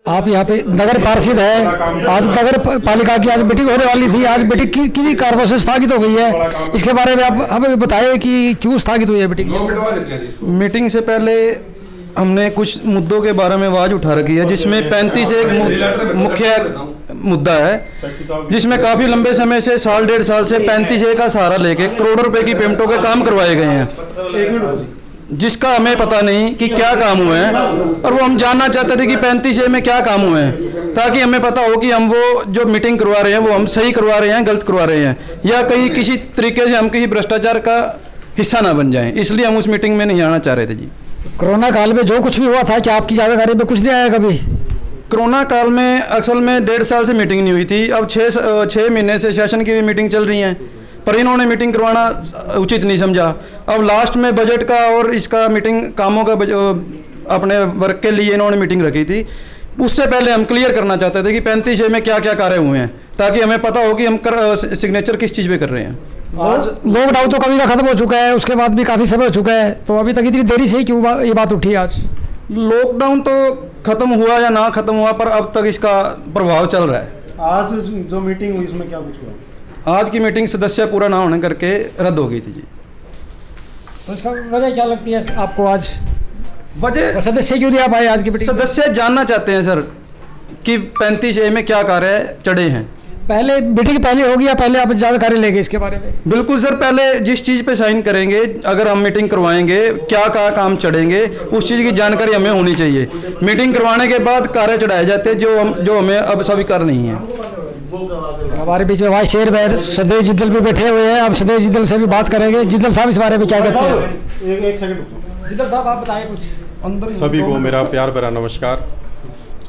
आप यहाँ पे नगर पार्षद है, आज नगर पालिका की आज मीटिंग होने वाली थी। आज मीटिंग किन कारणों से स्थगित हो गई है, इसके बारे में आप हमें बताएं कि क्यों स्थगित हुई है मीटिंग। मीटिंग से पहले हमने कुछ मुद्दों के बारे में आवाज़ उठा रखी है, जिसमें 35 एक मुख्य मुद्दा है, जिसमें काफ़ी लंबे समय से साल डेढ़ साल से 35A का सहारा लेके करोड़ों रुपए की पेमेंटों के काम करवाए गए हैं, जिसका हमें पता नहीं कि क्या काम हुए हैं, और वो हम जानना चाहते थे कि 35A में क्या काम हुए हैं, ताकि हमें पता हो कि हम वो जो मीटिंग करवा रहे हैं वो हम सही करवा रहे हैं, गलत करवा रहे हैं, या कहीं किसी तरीके से हम कहीं भ्रष्टाचार का हिस्सा ना बन जाएं। इसलिए हम उस मीटिंग में नहीं आना चाह रहे थे जी। कोरोना काल में जो कुछ भी हुआ था, क्या आपकी जानकारी में कुछ नहीं आया कभी? कोरोना काल में असल में 1.5 साल से मीटिंग नहीं हुई थी। अब 6 महीने से सेशन की भी मीटिंग चल रही है, पर इन्होंने मीटिंग करवाना उचित नहीं समझा। अब लास्ट में बजट का और इसका मीटिंग कामों का अपने वर्क के लिए इन्होंने मीटिंग रखी थी। उससे पहले हम क्लियर करना चाहते थे कि 35A में क्या क्या कार्य हुए हैं, ताकि हमें पता हो कि हम सिग्नेचर किस चीज़ पे कर रहे हैं। आज लॉकडाउन तो कभी का खत्म हो चुका है, उसके बाद भी काफ़ी समय हो चुका है, तो अभी तक इतनी देरी से क्यों ये बात उठी आज? लॉकडाउन तो खत्म हुआ या ना खत्म हुआ, पर अब तक इसका प्रभाव चल रहा है। आज जो मीटिंग हुई इसमें क्या कुछ हुआ? आज की मीटिंग सदस्य पूरा ना होने करके रद्द हो गई थी जी। तो इसका वजह क्या लगती है आपको? आज वजह सदस्य क्यों नहीं आ पाए आज की मीटिंग? सदस्य जानना चाहते हैं सर कि 35A में क्या कार्य चढ़े हैं। पहले मीटिंग पहले होगी या पहले आप जानकारी लेंगे इसके बारे में? बिल्कुल सर, पहले जिस चीज़ पे साइन करेंगे, अगर हम मीटिंग करवाएंगे, क्या क्या काम चढ़ेंगे, उस चीज़ की जानकारी हमें होनी चाहिए। मीटिंग करवाने के बाद कार्य चढ़ाए जाते हैं जो हमें अब स्वीकार नहीं है। हमारे बीच में वाइस चेयरमैन सदेश जिंदल भी बैठे हुए हैं, हम सदेश जिंदल से भी बात करेंगे। जिंदल साहब इस बारे में क्या कहते हैं? एक सेकंड जिंदल साहब आप बताएं कुछ। सभी को मेरा प्यार भरा नमस्कार।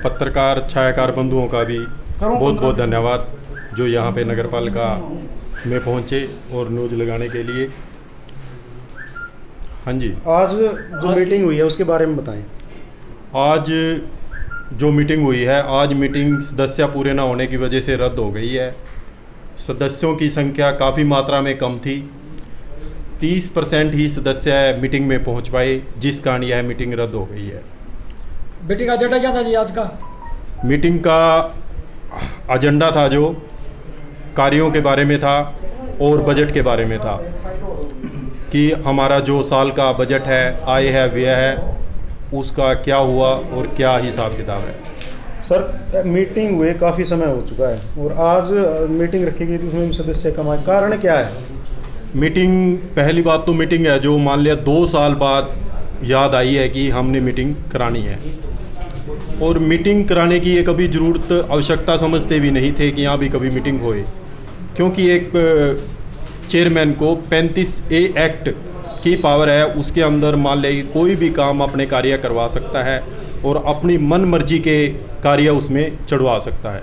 पत्रकार छायाकार बंधुओं का भी बहुत बहुत धन्यवाद जो यहाँ पे नगर पालिका में पहुँचे और न्यूज़ लगाने के लिए। हाँ जी, आज जो मीटिंग हुई है उसके बारे में बताएं। आज जो मीटिंग हुई है, आज मीटिंग सदस्य पूरे ना होने की वजह से रद्द हो गई है। सदस्यों की संख्या काफ़ी मात्रा में कम थी, 30% ही सदस्य मीटिंग में पहुंच पाए, जिस कारण यह मीटिंग रद्द हो गई है। मीटिंग का एजेंडा क्या था जी आज का? मीटिंग का एजेंडा था जो कार्यों के बारे में था और बजट के बारे में था, कि हमारा जो साल का बजट है, आय है, व्यय है, उसका क्या हुआ और क्या हिसाब किताब है। सर मीटिंग हुए काफ़ी समय हो चुका है और आज मीटिंग रखी गई थी, उसमें सदस्य कम आए, कारण क्या है? मीटिंग, पहली बात तो मीटिंग है जो मान लिया 2 साल बाद याद आई है कि हमने मीटिंग करानी है, और मीटिंग कराने की ये कभी ज़रूरत आवश्यकता समझते भी नहीं थे कि यहाँ भी कभी मीटिंग होए, क्योंकि एक चेयरमैन को 35A एक्ट की पावर है। उसके अंदर मान ले कोई भी काम अपने कार्य करवा सकता है और अपनी मन मर्जी के कार्य उसमें चढ़वा सकता है।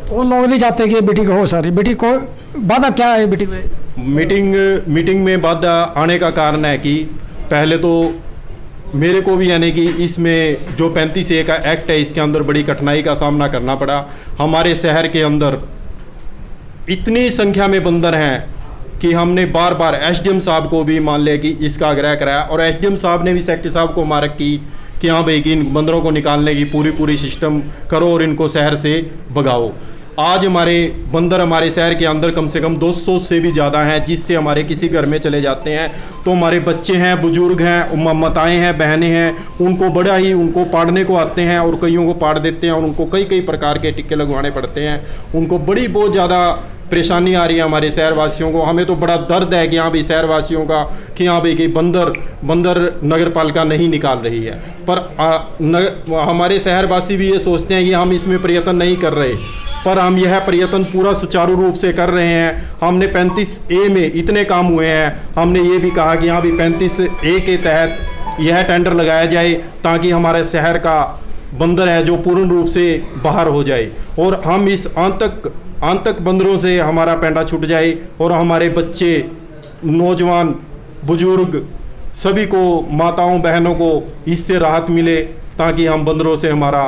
कौन लोग नहीं चाहते कि मीटिंग हो? सर मीटिंग को बाधा क्या है मीटिंग में? मीटिंग में बाधा आने का कारण है कि पहले तो मेरे को भी, यानी कि इसमें जो 35A का एक्ट है, इसके अंदर बड़ी कठिनाई का सामना करना पड़ा। हमारे शहर के अंदर इतनी संख्या में बंदर हैं कि हमने बार बार SDM साहब को भी मान लिया कि इसका आग्रह कराया, और SDM साहब ने भी सेक्रेटरी साहब को मारक की कि हाँ भाई कि इन बंदरों को निकालने की पूरी सिस्टम करो और इनको शहर से भगाओ। आज हमारे बंदर हमारे शहर के अंदर कम से कम 200 से भी ज़्यादा हैं, जिससे हमारे किसी घर में चले जाते हैं तो हमारे बच्चे हैं, बुजुर्ग हैं, माताएं हैं, बहनें हैं, उनको बड़ा ही उनको पाड़ने को आते हैं और कईयों को पाड़ देते हैं और उनको कई प्रकार के टिक्के लगवाने पड़ते हैं। उनको बड़ी बहुत ज़्यादा परेशानी आ रही है हमारे शहरवासियों को। हमें तो बड़ा दर्द है कि यहाँ भी शहरवासियों का कि यहाँ भी कि बंदर नगर पालिका नहीं निकाल रही है, पर हमारे शहरवासी भी ये सोचते हैं कि हम इसमें प्रयत्न नहीं कर रहे, पर हम यह प्रयत्न पूरा सुचारू रूप से कर रहे हैं। हमने 35A में इतने काम हुए हैं, हमने ये भी कहा कि यहाँ भी 35A के तहत यह टेंडर लगाया जाए ताकि हमारे शहर का बंदर है जो पूर्ण रूप से बाहर हो जाए और हम इस आंतक बंदरों से हमारा पैंडा छूट जाए और हमारे बच्चे, नौजवान, बुजुर्ग सभी को, माताओं बहनों को इससे राहत मिले ताकि हम बंदरों से हमारा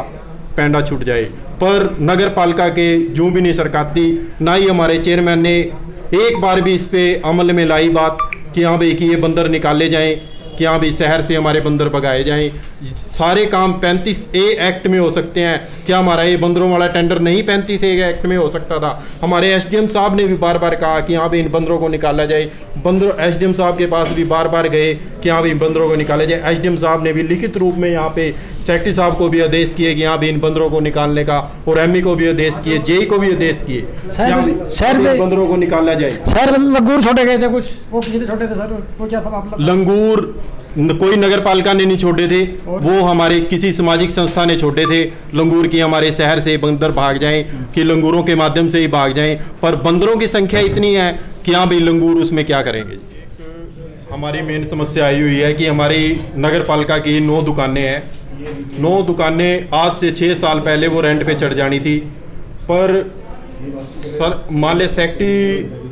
पैंडा छूट जाए। पर नगर पालिका के जूं भी नहीं सरकाती, ना ही हमारे चेयरमैन ने एक बार भी इस पे अमल में लाई बात कि हाँ भाई कि ये बंदर निकाले जाएं। कि हाँ भाई शहर से हमारे बंदर भगाए जाएं। सारे काम 35A एक्ट में हो सकते हैं। क्या हमारा ये बंदरों वाला टेंडर नहीं 35A एक्ट में हो सकता था? हमारे एसडीएम साहब ने भी बार बार कहा कि हाँ भाई इन बंदरों को निकाला जाए। एसडीएम साहब के पास भी बार बार गए कि हाँ भाई बंदरों को निकाला जाए। एसडीएम साहब ने भी लिखित रूप में यहाँ पे सेक्रेटरी साहब को भी आदेश किए कि यहाँ भी इन बंदरों को निकालने का, और एमई को भी आदेश किए, जेई को भी आदेश किए शहर में बंदरों को निकाला जाए। शहर में लंगूर छोटे गए थे कुछ, वो किसी ने छोटे थे सर, वो क्या था? आप लंगूर कोई नगर पालिका ने नहीं छोड़े थे, वो हमारे किसी सामाजिक संस्था ने छोड़े थे लंगूर की हमारे शहर से बंदर भाग जाएं, कि लंगूरों के माध्यम से ही भाग जाएं। पर बंदरों की संख्या इतनी है कि हाँ भाई लंगूर उसमें क्या करेंगे। हमारी मेन समस्या आई हुई है कि हमारी नगर पालिका की 9 दुकानें हैं। 9 दुकानें आज से 6 साल पहले वो रेंट पे चढ़ जानी थी, पर सर मान लिया सेक्रेटरी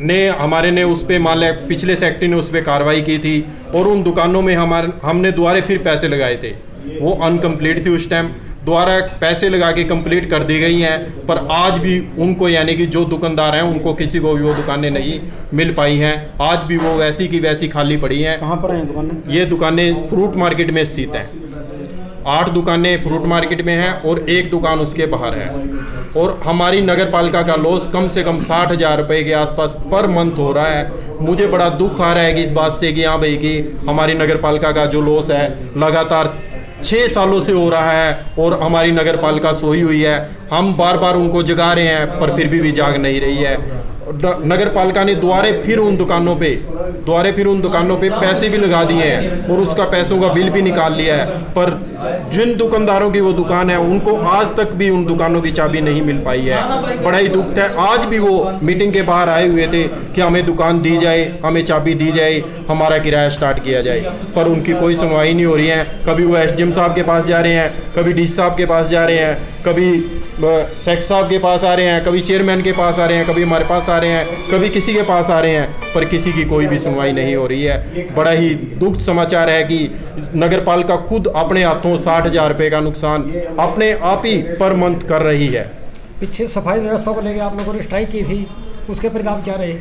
ने हमारे ने उस पर मान लिया पिछले सेक्रेटरी ने उस पर कार्रवाई की थी, और उन दुकानों में हमने दोबारा फिर पैसे लगाए थे। वो अनकम्प्लीट थी उस टाइम, दोबारा पैसे लगा के कंप्लीट कर दी गई हैं, पर आज भी उनको यानी कि जो दुकानदार हैं उनको किसी को भी वो दुकानें नहीं मिल पाई हैं। आज भी वो वैसी की वैसी खाली पड़ी हैं। कहाँ पर हैं दुकानें? ये दुकानें फ्रूट मार्केट में स्थित हैं। 8 दुकानें फ्रूट मार्केट में हैं और 1 दुकान उसके बाहर है। और हमारी नगर पालिका का लॉस कम से कम 60,000 रुपये के आसपास पर मंथ हो रहा है। मुझे बड़ा दुख आ रहा है कि इस बात से कि हाँ भाई कि हमारी नगर पालिका का जो लॉस है लगातार 6 सालों से हो रहा है, और हमारी नगर पालिका सोई हुई है। हम बार बार उनको जगा रहे हैं पर फिर भी जाग नहीं रही है। नगर पालिका ने दोबारा फिर उन दुकानों पे पैसे भी लगा दिए हैं और उसका पैसों का बिल भी निकाल लिया है, पर जिन दुकानदारों की वो दुकान है उनको आज तक भी उन दुकानों की चाबी नहीं मिल पाई है। बड़ा ही दुख है। आज भी वो मीटिंग के बाहर आए हुए थे कि हमें दुकान दी जाए, हमें चाबी दी जाए, हमारा किराया स्टार्ट किया जाए, पर उनकी कोई सुनवाई नहीं हो रही है। कभी वो एसडीएम साहब के पास जा रहे हैं, कभी डीसी साहब के पास जा रहे हैं, कभी सेक्रेटरी साहब के पास आ रहे हैं, कभी चेयरमैन के पास आ रहे हैं, कभी हमारे पास आ रहे हैं, कभी किसी के पास आ रहे हैं, पर किसी की कोई भी सुनवाई नहीं हो रही है। बड़ा ही दुख समाचार है कि नगर पालिका खुद अपने हाथों 60,000 रुपये का नुकसान अपने आप ही पर मंथ कर रही है। पीछे सफाई व्यवस्था को लेकर आप लोगों ने स्ट्राइक की थी, उसके परिणाम क्या रहे?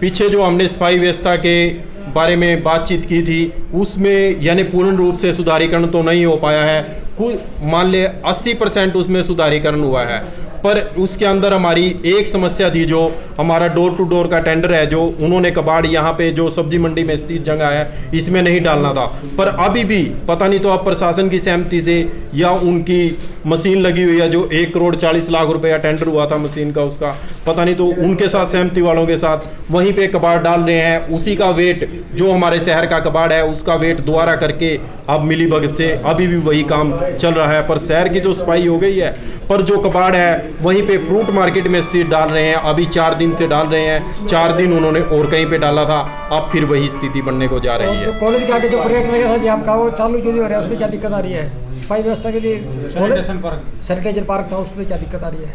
पीछे जो हमने सफाई व्यवस्था के बारे में बातचीत की थी उसमें यानी पूर्ण रूप से सुधारीकरण तो नहीं हो पाया है। कुछ मान ले 80% उसमें सुधारीकरण हुआ है, पर उसके अंदर हमारी एक समस्या थी, जो हमारा डोर टू डोर का टेंडर है, जो उन्होंने कबाड़ यहाँ पे जो सब्जी मंडी में स्थित जगह है इसमें नहीं डालना था, पर अभी भी पता नहीं तो अब प्रशासन की सहमति से या उनकी मशीन लगी हुई है, जो 1 करोड़ 40 लाख रुपए का टेंडर हुआ था मशीन का, उसका पता नहीं तो उनके साथ सहमति वालों के साथ वहीं पे कबाड़ डाल रहे हैं। उसी का वेट जो हमारे शहर का कबाड़ है उसका वेट दोबारा करके अब मिली भगत से अभी भी वही काम चल रहा है, पर शहर की जो सफाई हो गई है, पर जो कबाड़ है वहीं पे फ्रूट मार्केट में स्थित डाल रहे हैं। अभी 4 दिन से डाल रहे हैं, 4 दिन उन्होंने और कहीं पे डाला था, अब फिर वही स्थिति बनने को जा रही है। कॉलेज के आगे जो प्रोजेक्ट लगा था जी आपका, वो चालू क्यों नहीं हो रहा है? उसमें क्या दिक्कत आ रही है? सफाई व्यवस्था के लिए सैनिटाइजर पार्क था, उसमें क्या दिक्कत आ रही है?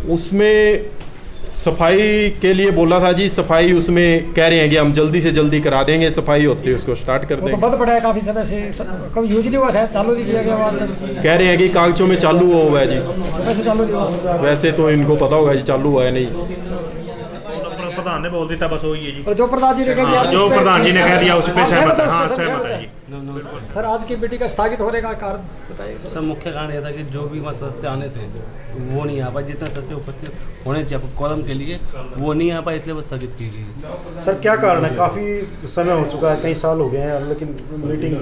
उसमें सफाई के लिए बोला था जी, सफाई उसमें कह रहे हैं कि हम जल्दी से जल्दी करा देंगे, सफाई होती है उसको स्टार्ट कर देंगे। तो बंद पड़ा है काफ़ी समय से, कभी यूज नहीं हुआ, शायद चालू नहीं किया गया बाद में। कह रहे हैं कि कागजों में चालू हुआ है जी, वैसे चालू नहीं हुआ। वैसे तो इनको पता होगा जी चालू हुआ है नहीं। प्रधान ने बोल दिया बस वही है जी, और जो प्रधान जी ने कह दिया, जो प्रधान जी ने कह दिया उस पे सहमत है। हाँ सहमत है जी। सर आज की मीटिंग का स्थगित होने का कारण बताइए। सर मुख्य कारण यह था कि जो भी वहाँ सदस्य आने थे वो नहीं आ पाए, जितना सदस्य उपस्थित होने चाहिए कॉलम के लिए वो नहीं आ पाए, इसलिए वो स्थगित की गई। सर क्या कारण है? काफ़ी समय हो चुका है, कई साल हो गए हैं, लेकिन मीटिंग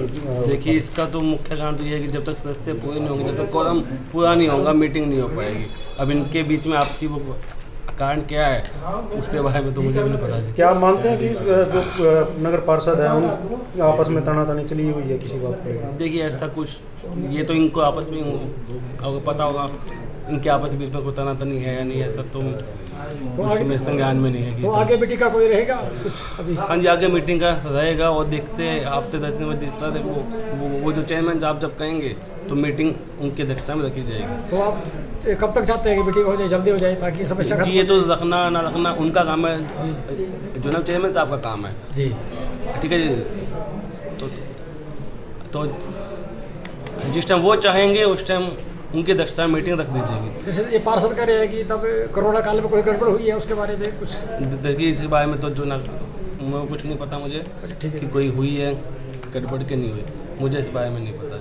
देखिए इसका तो मुख्य कारण तो ये है कि जब तक सदस्य पूरे नहीं होंगे, जब तक कॉलम पूरा नहीं होगा मीटिंग नहीं हो पाएगी। अब इनके बीच में आपसी वो कारण क्या है उसके बारे में तो मुझे भी नहीं पता है। क्या मानते हैं कि जो नगर पार्षद है उन आपस में तनातनी चली हुई है किसी बात पर? देखिए ऐसा कुछ, ये तो इनको आपस में आपको पता होगा, इनके आपस के बीच में कोई तनातनी है या नहीं, ऐसा तो उसमें संज्ञान में नहीं है। तो आगे मीटिंग का कोई रहेगा कुछ अभी? हाँ जी आगे मीटिंग का रहेगा, और देखते हैं हफ्ते 10 दिन में जिस तरह से वो जो चेयरमैन साहब जब कहेंगे तो मीटिंग उनकी अध्यक्षता में रखी जाएगी। तो आप कब तक चाहते हैं कि मीटिंग हो जाए, जल्दी हो जाए, ताकि समस्या जी ये तो रखना ना रखना उनका काम है, जो ना चेयरमैन साहब का काम है जी, ठीक है जी। तो जिस टाइम वो चाहेंगे उस टाइम उनकी अध्यक्षता में मीटिंग रख दी जाएगी। जैसे ये पार्षद कह रहे हैं कि तब कोरोना काल में कोई गड़बड़ हुई है, उसके बारे में कुछ? देखिए इस बारे में तो जो ना कुछ नहीं पता मुझे कि कोई हुई है गड़बड़ के नहीं हुई, मुझे इस बारे में नहीं पता।